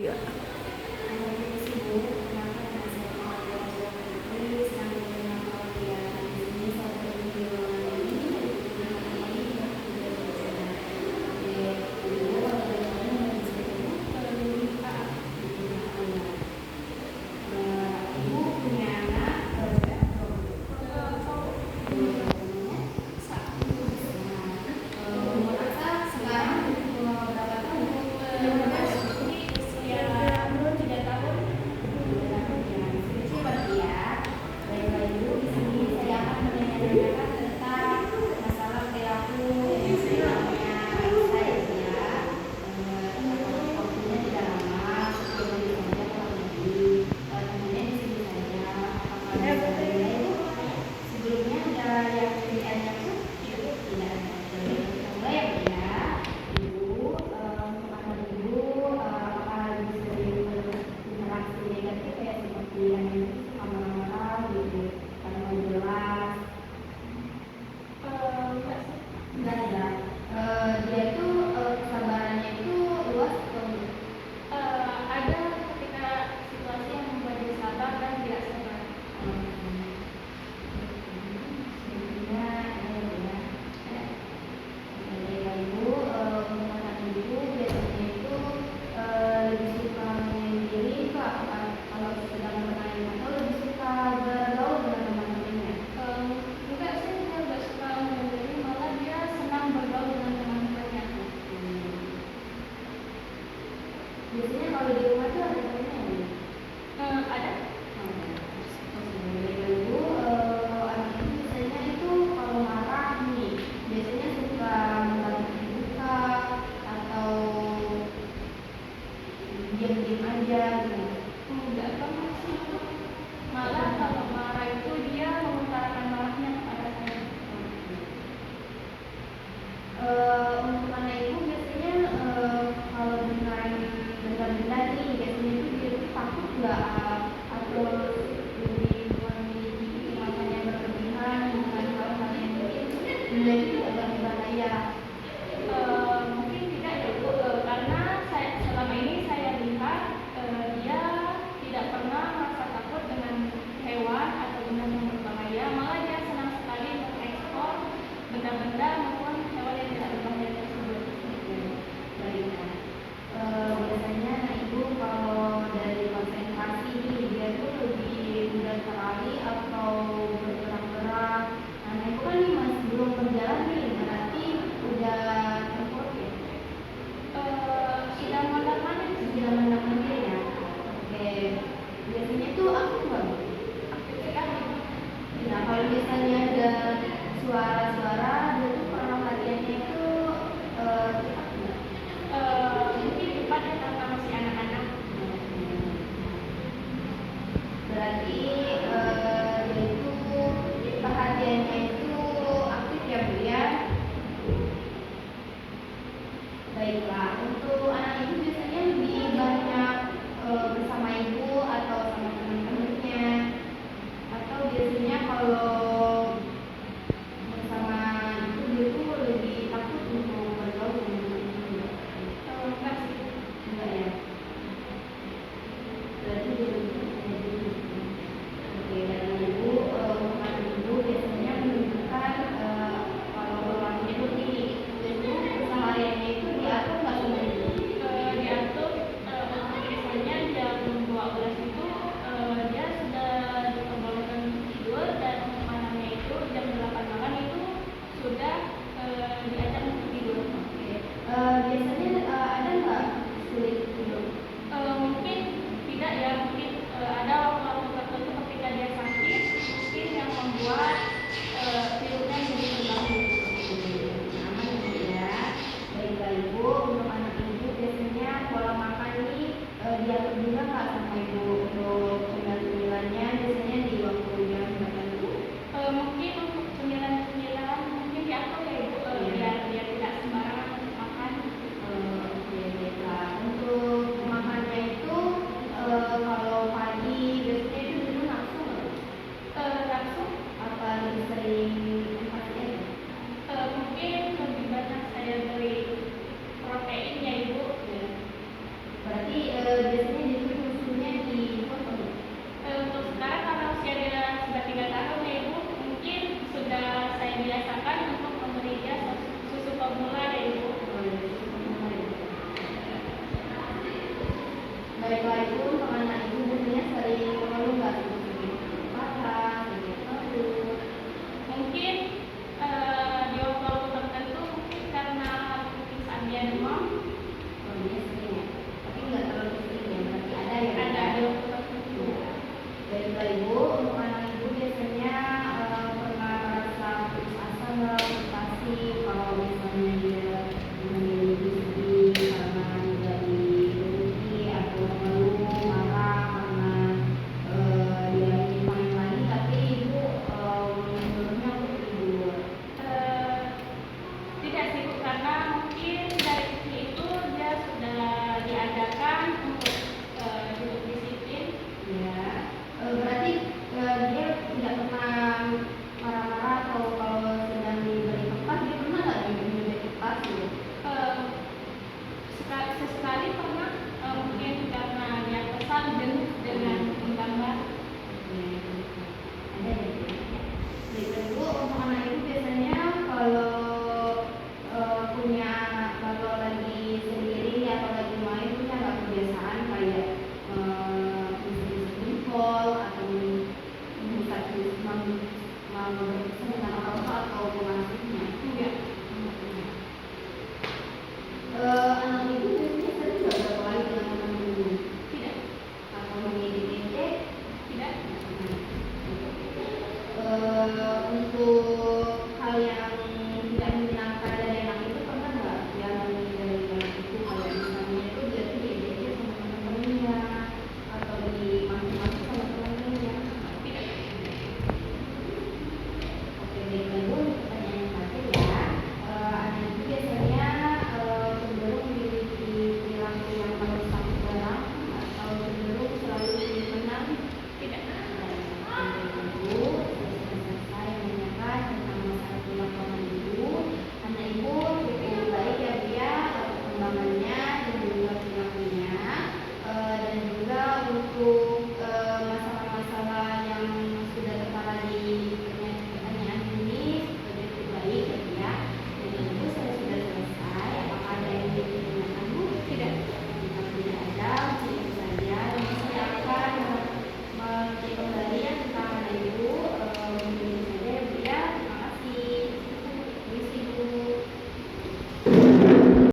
Iya. Biasanya kalau di rumah tuh ada temennya ya? Ada. Dulu anak itu biasanya itu kalau marah nih, biasanya suka membantu dibuka atau diam-diam aja gitu. Enggak pernah sih. Malah kalau marah itu dia mengutarakan marahnya kepada saya. Untuk anak ibu biasanya kalau dengan benda-benda nih biasanya itu dia tuh takut nggak atau lebih memiliki kecemasan yang berlebihan dengan hal-hal yang mungkin benda itu agak berbahaya. Mungkin tidak ya Bu, karena selama ini saya lihat dia tidak pernah merasa takut dengan hewan atau benda yang berbahaya, malah dia senang sekali mengekspor benda-benda maupun hewan yang tidak berbahaya tersebut. Baik. Biasanya anak ibu kalau dari konsentrasi dia tuh lebih mudah teralih atau bergerak-gerak. Anak ibu kan nih masih belum berjalan nih, berarti udah tempur ya? Sudah mondar-mandir ya. Oke. Biasanya tuh aktif nggak Bu? Aktif sekali. Nah kalau misalnya ada suara-suara, dia tuh perhatiannya itu cepat nggak? Mungkin cepat ya karena masih anak-anak. Berarti dia itu perhatiannya itu aktif ya Bu ya. Baiklah, untuk anak ibu biasanya lebih banyak bersama ibu atau sama teman-temannya, atau biasanya kalau bersama ibu dia tuh lebih takut untuk bergaul dengan teman-teman. Enggak sih, enggak ya. Berarti dia lebih percaya diri. Oke, dari ibu untuk anak ibu biasanya menunjukkan kalau berlakunya itu tinggi. Jadi kesehariannya itu diatur nggak sama ibu? Diatur. Untuk misalnya jam 12 itu dia sudah diperbolehkan tidur, dan untuk anaknya itu jam 8 malam itu sudah diajak untuk tidur. Oke. Biasanya ada nggak sulit tidur? Mungkin tidak ya, mungkin ada waktu tertentu ketika dia sakit mungkin yang membuat tidurnya jadi terganggu. Aman ya. Baiklah ibu, untuk anak ibu biasanya pola makan ini diatur juga nggak sama ibu untuk biasanya jadi musuhnya di foto. Untuk sekarang karena usia dia sudah 3 tahun ya Ibu, mungkin sudah saya biasakan untuk memberi dia susu formula ya Ibu. Baiklah Ibu, mengenai Ibu biasanya sering mengeluh nggak parah, perut? Mungkin di waktu tertentu mungkin karena saat dia demam. Oh iya sering ya, tapi nggak terlalu sering ya, berarti ada ya? Ada waktu tertentu. Baiklah Ibu, untuk anak Ibu biasanya pernah merasa putus asa nggak, frustasi kalau misalnya dia memiliki sedih karena tidak dipenuhi atau mengeluh marah karena dia ingin main lagi tapi Ibu menyuruhnya untuk tidur. Tidak sih Bu, karena mungkin dari kecil itu dia sudah diajarkan untuk hidup disiplin. Ya, berarti dia tidak pernah marah-marah atau kalau sedang diberi tempat dia pernah nggak diberi tempat gitu? Sesekali pernah, mungkin karena dia kesal